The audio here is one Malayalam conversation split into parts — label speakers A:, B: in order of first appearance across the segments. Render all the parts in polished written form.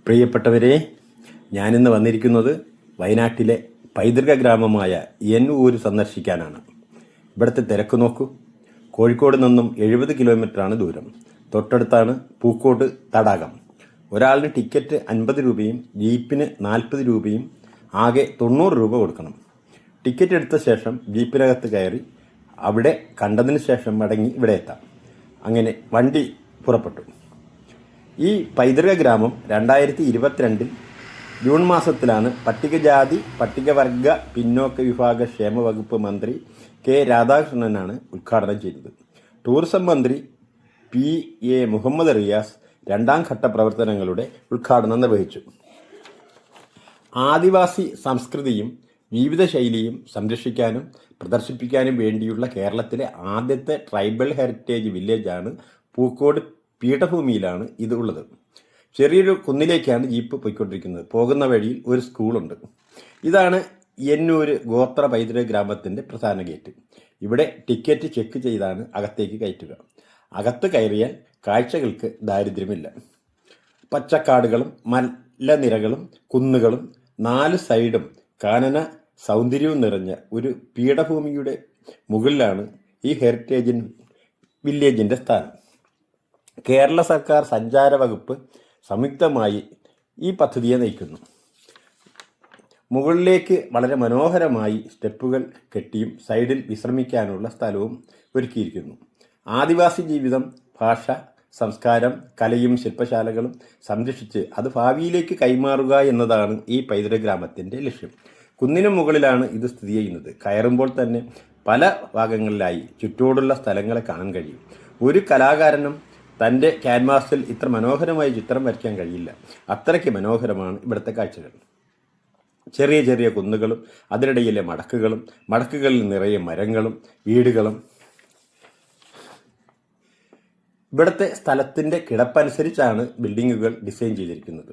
A: പ്രിയപ്പെട്ടവരെ, ഞാനിന്ന് വന്നിരിക്കുന്നത് വയനാട്ടിലെ പൈതൃക ഗ്രാമമായ എന്നൂര് സന്ദർശിക്കാനാണ്. ഇവിടുത്തെ തിരക്ക് നോക്കൂ. കോഴിക്കോട് നിന്നും 70 കിലോമീറ്ററാണ് ദൂരം. തൊട്ടടുത്താണ് പൂക്കോട് തടാകം. ഒരാളിന് ടിക്കറ്റ് 50 രൂപയും ജീപ്പിന് 40 രൂപയും, ആകെ 90 രൂപ കൊടുക്കണം. ടിക്കറ്റ് എടുത്ത ശേഷം ജീപ്പിനകത്ത് കയറി അവിടെ കണ്ടതിന് ശേഷം മടങ്ങി ഇവിടെ എത്താം. അങ്ങനെ വണ്ടി പുറപ്പെട്ടു. ഈ പൈതൃക ഗ്രാമം 2022 ജൂൺ മാസത്തിലാണ് പട്ടികജാതി പട്ടികവർഗ പിന്നോക്ക വിഭാഗ ക്ഷേമ വകുപ്പ് മന്ത്രി കെ രാധാകൃഷ്ണനാണ് ഉദ്ഘാടനം ചെയ്തത്. ടൂറിസം മന്ത്രി PA മുഹമ്മദ് റിയാസ് രണ്ടാം ഘട്ട പ്രവർത്തനങ്ങളുടെ ഉദ്ഘാടനം നിർവഹിച്ചു. ആദിവാസി സംസ്കൃതിയും ജീവിതശൈലിയും സംരക്ഷിക്കാനും പ്രദർശിപ്പിക്കാനും വേണ്ടിയുള്ള കേരളത്തിലെ ആദ്യത്തെ ട്രൈബൽ ഹെറിറ്റേജ് വില്ലേജാണ് പൂക്കോട്. പീഠഭൂമിയിലാണ് ഇത് ഉള്ളത്. ചെറിയൊരു കുന്നിലേക്കാണ് ജീപ്പ് പോയിക്കൊണ്ടിരിക്കുന്നത്. പോകുന്ന വഴിയിൽ ഒരു സ്കൂളുണ്ട്. ഇതാണ് എന്നൂര് ഗോത്ര പൈതൃക ഗ്രാമത്തിൻ്റെ പ്രധാന ഗേറ്റ്. ഇവിടെ ടിക്കറ്റ് ചെക്ക് ചെയ്താണ് അകത്തേക്ക് കയറ്റുക. അകത്ത് കയറിയാൽ കാഴ്ചകൾക്ക് ദാരിദ്ര്യമില്ല. പച്ചക്കാടുകളും മലനിരകളും കുന്നുകളും 4 സൈഡും കാനന സൗന്ദര്യവും നിറഞ്ഞ ഒരു പീഠഭൂമിയുടെ മുകളിലാണ് ഈ ഹെറിറ്റേജ് വില്ലേജിൻ്റെ സ്ഥാനം. കേരള സർക്കാർ സഞ്ചാര വകുപ്പ് സംയുക്തമായി ഈ പദ്ധതിയെ നയിക്കുന്നു. മുകളിലേക്ക് വളരെ മനോഹരമായി സ്റ്റെപ്പുകൾ കെട്ടിയും സൈഡിൽ വിശ്രമിക്കാനുള്ള സ്ഥലവും ഒരുക്കിയിരിക്കുന്നു. ആദിവാസി ജീവിതം, ഭാഷ, സംസ്കാരം, കലയും ശില്പശാലകളും സംരക്ഷിച്ച് അത് ഭാവിയിലേക്ക് കൈമാറുക എന്നതാണ് ഈ പൈതൃക ഗ്രാമത്തിൻ്റെ ലക്ഷ്യം. കുന്നിനു മുകളിലാണ് ഇത് സ്ഥിതി ചെയ്യുന്നത്. കയറുമ്പോൾ തന്നെ പല ഭാഗങ്ങളിലായി ചുറ്റോടുള്ള സ്ഥലങ്ങളെ കാണാൻ കഴിയും. ഒരു കലാകാരനും തൻ്റെ ക്യാൻവാസിൽ ഇത്ര മനോഹരമായി ചിത്രം വരയ്ക്കാൻ കഴിയില്ല. അത്രയ്ക്ക് മനോഹരമാണ് ഇവിടുത്തെ കാഴ്ചകൾ. ചെറിയ ചെറിയ കുന്നുകളും അതിനിടയിലെ മടക്കുകളും, മടക്കുകളിൽ നിറയെ മരങ്ങളും വീടുകളും. ഇവിടുത്തെ സ്ഥലത്തിൻ്റെ കിടപ്പനുസരിച്ചാണ് ബിൽഡിങ്ങുകൾ ഡിസൈൻ ചെയ്തിരിക്കുന്നത്.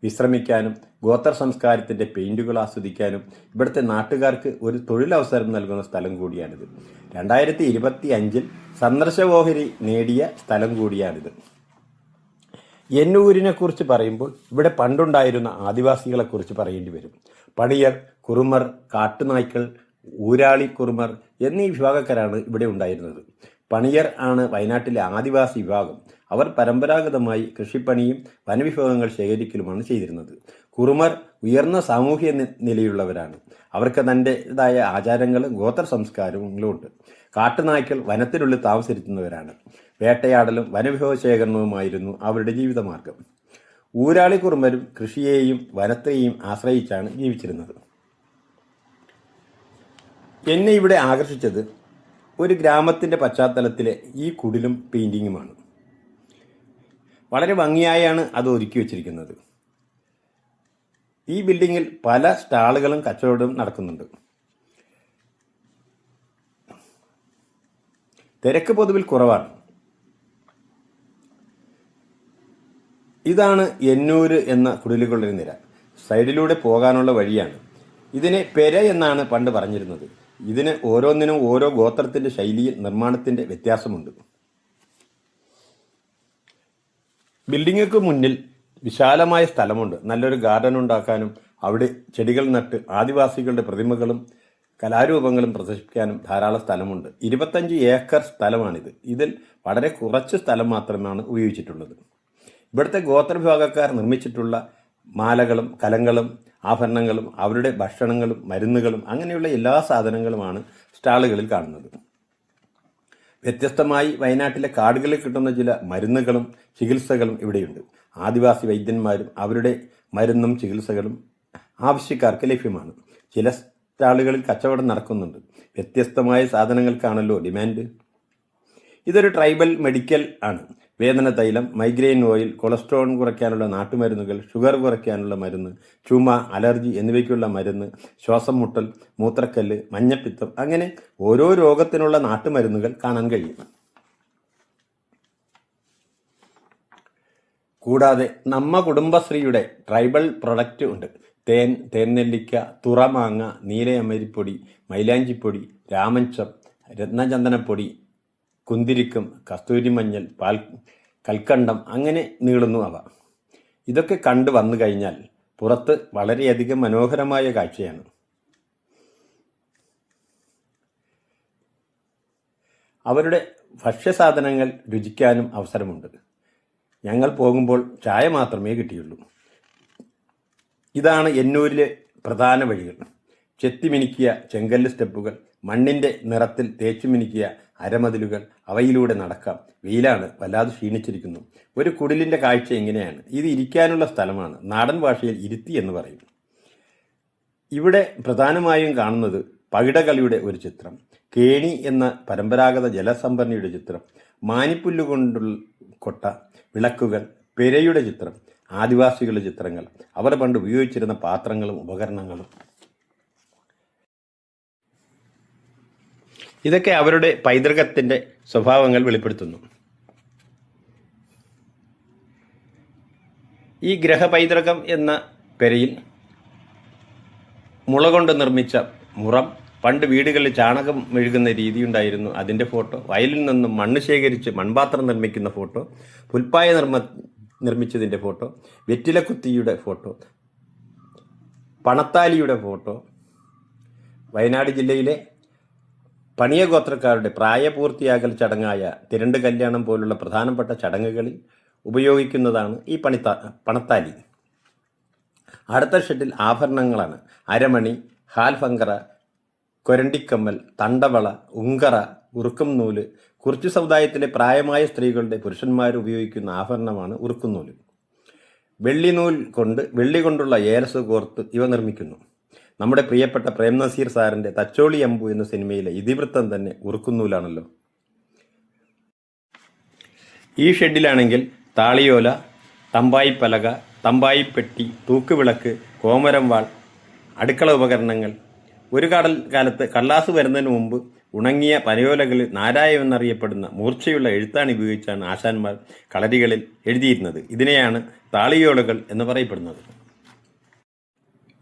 A: വിശ്രമിക്കാനും ഗോത്ര സംസ്കാരത്തിൻ്റെ പെയിൻറ്റുകൾ ആസ്വദിക്കാനും ഇവിടുത്തെ നാട്ടുകാർക്ക് ഒരു തൊഴിലവസരം നൽകുന്ന സ്ഥലം കൂടിയാണിത്. 2025 സന്ദർശകോഹരി നേടിയ സ്ഥലം കൂടിയാണിത്. എന്നൂരിനെ കുറിച്ച് പറയുമ്പോൾ ഇവിടെ പണ്ടുണ്ടായിരുന്ന ആദിവാസികളെക്കുറിച്ച് പറയേണ്ടി വരും. പണിയർ, കുറുമർ, കാട്ടുനായ്ക്കൾ, ഊരാളി കുറുമർ എന്നീ വിഭാഗക്കാരാണ് ഇവിടെ ഉണ്ടായിരുന്നത്. പണിയർ ആണ് വയനാട്ടിലെ ആദിവാസി വിഭാഗം. അവർ പരമ്പരാഗതമായി കൃഷിപ്പണിയും വനവിഭവങ്ങൾ ശേഖരിക്കലുമാണ് ചെയ്തിരുന്നത്. കുറുമർ ഉയർന്ന സാമൂഹ്യ നിലയുള്ളവരാണ്. അവർക്ക് തൻ്റെതായ ആചാരങ്ങളും ഗോത്ര സംസ്കാരങ്ങളും ഉണ്ട്. കാട്ടുനായ്ക്കൾ വനത്തിനുള്ളിൽ താമസിച്ചിരുന്നവരാണ്. വേട്ടയാടലും വനവിഭവ ശേഖരണവുമായിരുന്നു അവരുടെ ജീവിതമാർഗം. ഊരാളി കുറുമരും കൃഷിയെയും വനത്തെയും ആശ്രയിച്ചാണ് ജീവിച്ചിരുന്നത്. എന്നെ ഇവിടെ ആകർഷിച്ചത് ഒരു ഗ്രാമത്തിൻ്റെ പശ്ചാത്തലത്തിലെ ഈ കുടിലും പെയിൻറ്റിങ്ങുമാണ്. വളരെ ഭംഗിയായാണ് അത് ഒരുക്കി വച്ചിരിക്കുന്നത്. ഈ ബിൽഡിങ്ങിൽ പല സ്റ്റാളുകളും കച്ചവടവും നടക്കുന്നുണ്ട്. തിരക്ക് പൊതുവിൽ കുറവാണ്. ഇതാണ് എന്നൂര് എന്ന കുടിലുകളുടെ നിര. സൈഡിലൂടെ പോകാനുള്ള വഴിയാണ്. ഇതിനെ പെര എന്നാണ് പണ്ട് പറഞ്ഞിരുന്നത്. ഇതിന് ഓരോന്നിനും ഓരോ ഗോത്രത്തിൻ്റെ ശൈലിയിൽ നിർമ്മാണത്തിൻ്റെ വ്യത്യാസമുണ്ട്. ബിൽഡിങ്ങുകൾക്ക് മുന്നിൽ വിശാലമായ സ്ഥലമുണ്ട്. നല്ലൊരു ഗാർഡൻ ഉണ്ടാക്കാനും അവിടെ ചെടികൾ നട്ട് ആദിവാസികളുടെ പ്രതിമകളും കലാരൂപങ്ങളും പ്രദർശിപ്പിക്കാനും ധാരാളം സ്ഥലമുണ്ട്. 25 ഏക്കർ സ്ഥലമാണിത്. ഇതിൽ വളരെ കുറച്ച് സ്ഥലം മാത്രമാണ് ഉപയോഗിച്ചിട്ടുള്ളത്. ഇവിടുത്തെ ഗോത്രവിഭാഗക്കാർ നിർമ്മിച്ചിട്ടുള്ള മാലകളും കലങ്ങളും ആഭരണങ്ങളും അവരുടെ ഭക്ഷണങ്ങളും മരുന്നുകളും അങ്ങനെയുള്ള എല്ലാ സാധനങ്ങളുമാണ് സ്റ്റാളുകളിൽ കാണുന്നത്. വ്യത്യസ്തമായി വയനാട്ടിലെ കാടുകളിൽ കിട്ടുന്ന ചില മരുന്നുകളും ചികിത്സകളും ഇവിടെയുണ്ട്. ആദിവാസി വൈദ്യന്മാരും അവരുടെ മരുന്നും ചികിത്സകളും ആവശ്യക്കാർക്ക് ലഭ്യമാണ്. ചില സ്റ്റാളുകളിൽ കച്ചവടം നടക്കുന്നുണ്ട്. വ്യത്യസ്തമായ സാധനങ്ങൾക്കാണല്ലോ ഡിമാൻഡ്. ഇതൊരു ട്രൈബൽ മെഡിക്കൽ ആണ്. വേദന തൈലം, മൈഗ്രെയിൻ ഓയിൽ, കൊളസ്ട്രോൾ കുറയ്ക്കാനുള്ള നാട്ടുമരുന്നുകൾ, ഷുഗർ കുറയ്ക്കാനുള്ള മരുന്ന്, ചുമ, അലർജി എന്നിവയ്ക്കുള്ള മരുന്ന്, ശ്വാസം മുട്ടൽ, മൂത്രക്കല്ല്, മഞ്ഞപ്പിത്തം, അങ്ങനെ ഓരോ രോഗത്തിനുള്ള നാട്ടുമരുന്നുകൾ കാണാൻ കഴിയും. കൂടാതെ നമ്മ കുടുംബശ്രീയുടെ ട്രൈബൽ പ്രൊഡക്റ്റ് ഉണ്ട്. തേൻ, തേൻനെല്ലിക്ക, തുറമാങ്ങ, നീലയമരിപ്പൊടി, മൈലാഞ്ചിപ്പൊടി, രാമഞ്ചം, രത്നചന്ദനപ്പൊടി, കുന്തിരിക്കം, കസ്തൂരി മഞ്ഞൾ, കൽക്കണ്ടം, അങ്ങനെ നീളുന്നു അവ. ഇതൊക്കെ കണ്ടു വന്നു കഴിഞ്ഞാൽ പുറത്ത് വളരെയധികം മനോഹരമായ കാഴ്ചയാണ്. അവരുടെ ഭക്ഷ്യസാധനങ്ങൾ രുചിക്കാനും അവസരമുണ്ട്. ഞങ്ങൾ പോകുമ്പോൾ ചായ മാത്രമേ കിട്ടിയുള്ളൂ. ഇതാണ് എന്നൂരിലെ പ്രധാന വഴികൾ. ചെത്തിമിനുക്കിയ ചെങ്കല്ല് സ്റ്റെപ്പുകൾ, മണ്ണിൻ്റെ നിറത്തിൽ തേച്ചുമിനുക്കിയ അരമതിലുകൾ, അവയിലൂടെ നടക്കാം. വെയിലാണ്, വല്ലാതെ ക്ഷീണിച്ചിരിക്കുന്നു. ഒരു കുടിലിൻ്റെ കാഴ്ച എങ്ങനെയാണ്. ഇത് ഇരിക്കാനുള്ള സ്ഥലമാണ്. നാടൻ ഭാഷയിൽ ഇരുത്തി എന്ന് പറയും. ഇവിടെ പ്രധാനമായും കാണുന്നത് പകിടകളിയുടെ ഒരു ചിത്രം, കേണി എന്ന പരമ്പരാഗത ജലസംഭരണിയുടെ ചിത്രം, മാനിപ്പുല്ലുകൊണ്ടുള്ള കൊട്ട, വിളക്കുകൾ, പെരയുടെ ചിത്രം, ആദിവാസികളുടെ ചിത്രങ്ങൾ, അവർ പണ്ട് ഉപയോഗിച്ചിരുന്ന പാത്രങ്ങളും ഉപകരണങ്ങളും. ഇതൊക്കെ അവരുടെ പൈതൃകത്തിൻ്റെ സ്വഭാവങ്ങൾ വെളിപ്പെടുത്തുന്നു. ഈ ഗ്രഹപൈതൃകം എന്ന പെരയിൽ മുള കൊണ്ട് നിർമ്മിച്ച മുറം, പണ്ട് വീടുകളിൽ ചാണകം മെഴുകുന്ന രീതിയുണ്ടായിരുന്നു, അതിൻ്റെ ഫോട്ടോ, വയലിൽ നിന്നും മണ്ണ് ശേഖരിച്ച് മൺപാത്രം നിർമ്മിക്കുന്ന ഫോട്ടോ, പുൽപ്പായ നിർമ്മിച്ചതിൻ്റെ ഫോട്ടോ, വെറ്റിലക്കുത്തിയുടെ ഫോട്ടോ, പണത്താലിയുടെ ഫോട്ടോ, വയനാട് ജില്ലയിലെ പണിയ ഗോത്രക്കാരുടെ പ്രായപൂർത്തിയാകൽ ചടങ്ങായ തിരണ്ട് കല്യാണം പോലുള്ള പ്രധാനപ്പെട്ട ചടങ്ങുകളിൽ ഉപയോഗിക്കുന്നതാണ് ഈ പണത്താലി. അടുത്ത ഷെഡിൽ ആഭരണങ്ങളാണ്. അരമണി, ഹാൽഫങ്കറ, കൊരണ്ടിക്കമ്മൽ, തണ്ടവള, ഉങ്കറ, ഉറുക്കം നൂല്. കുറിച്ചു സമുദായത്തിലെ പ്രായമായ സ്ത്രീകളുടെ പുരുഷന്മാർ ഉപയോഗിക്കുന്ന ആഭരണമാണ് ഉറുക്കും നൂല്. വെള്ളി കൊണ്ടുള്ള ഏലസ് കോർത്ത് ഇവ നിർമ്മിക്കുന്നു. നമ്മുടെ പ്രിയപ്പെട്ട പ്രേം നസീർ സാറിൻ്റെ തച്ചോളി അമ്പു എന്ന സിനിമയിലെ ഇതിവൃത്തം തന്നെ ഉറുക്കുന്നൂലാണല്ലോ. ഈ ഷെഡിലാണെങ്കിൽ താളിയോല, തമ്പായിപ്പലക, തമ്പായിപ്പെട്ടി, തൂക്കുവിളക്ക്, കോമരം വാൾ, അടുക്കള ഉപകരണങ്ങൾ. ഒരു കാലത്ത് കള്ളാസ് വരുന്നതിന് മുമ്പ് ഉണങ്ങിയ പനയോലകളിൽ നാരായം എന്നറിയപ്പെടുന്ന മൂർച്ചയുള്ള എഴുത്താണ് ഉപയോഗിച്ചാണ് ആശാന്മാർ കളരികളിൽ എഴുതിയിരുന്നത്. ഇതിനെയാണ് താളിയോലകൾ എന്ന് പറയപ്പെടുന്നത്.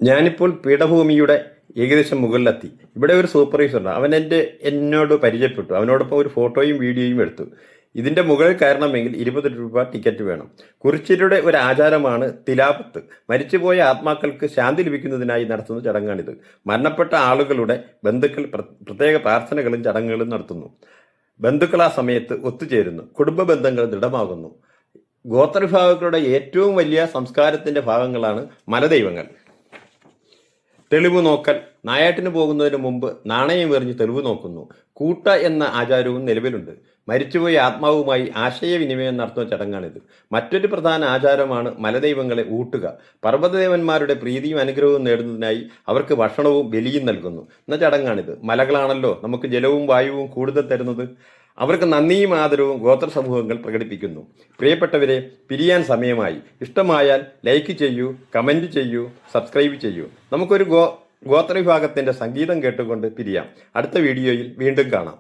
A: ഞാനിപ്പോൾ പീഠഭൂമിയുടെ ഏകദേശം മുകളിലെത്തി. ഇവിടെ ഒരു സൂപ്പർവൈസറുണ്ട്. അവൻ എന്നോട് പരിചയപ്പെട്ടു. അവനോടൊപ്പം ഒരു ഫോട്ടോയും വീഡിയോയും എടുത്തു. ഇതിൻ്റെ മുകളിൽ കയറണമെങ്കിൽ 20 രൂപ ടിക്കറ്റ് വേണം. കുറിച്യരുടെ ഒരു ആചാരമാണ് തിലാപത്ത്. മരിച്ചുപോയ ആത്മാക്കൾക്ക് ശാന്തി ലഭിക്കുന്നതിനായി നടത്തുന്ന ചടങ്ങാണിത്. മരണപ്പെട്ട ആളുകളുടെ ബന്ധുക്കൾ പ്രത്യേക പ്രാർത്ഥനകളും ചടങ്ങുകളും നടത്തുന്നു. ബന്ധുക്കൾ ആ സമയത്ത് ഒത്തുചേരുന്നു. കുടുംബ ബന്ധങ്ങൾ ദൃഢമാകുന്നു. ഗോത്രവിഭാഗങ്ങളുടെ ഏറ്റവും വലിയ സംസ്കാരത്തിൻ്റെ ഭാഗങ്ങളാണ് മലദൈവങ്ങൾ. തെളിവ് നോക്കൽ. നായാട്ടിന് പോകുന്നതിന് മുമ്പ് നാണയം എറിഞ്ഞ് തെളിവ് നോക്കുന്നു. കൂട്ട എന്ന ആചാരവും നിലവിലുണ്ട്. മരിച്ചുപോയ ആത്മാവുമായി ആശയവിനിമയം നടത്തുന്ന ചടങ്ങാണിത്. മറ്റൊരു പ്രധാന ആചാരമാണ് മലദൈവങ്ങളെ ഊട്ടുക. പർവ്വതദേവന്മാരുടെ പ്രീതിയും അനുഗ്രഹവും നേടുന്നതിനായി അവർക്ക് ഭക്ഷണവും ബലിയും നൽകുന്നു എന്ന ചടങ്ങാണിത്. മലകളാണല്ലോ നമുക്ക് ജലവും വായുവും കൂടുതൽ തരുന്നത്. അവർക്ക് നന്ദിയും ആദരവും ഗോത്ര സമൂഹങ്ങൾ പ്രകടിപ്പിക്കുന്നു. പ്രിയപ്പെട്ടവരെ, പിരിയാൻ സമയമായി. ഇഷ്ടമായാൽ ലൈക്ക് ചെയ്യൂ, കമൻറ്റ് ചെയ്യൂ, സബ്സ്ക്രൈബ് ചെയ്യൂ. നമുക്കൊരു ഗോത്രവിഭാഗത്തിൻ്റെ സംഗീതം കേട്ടുകൊണ്ട് പിരിയാം. അടുത്ത വീഡിയോയിൽ വീണ്ടും കാണാം.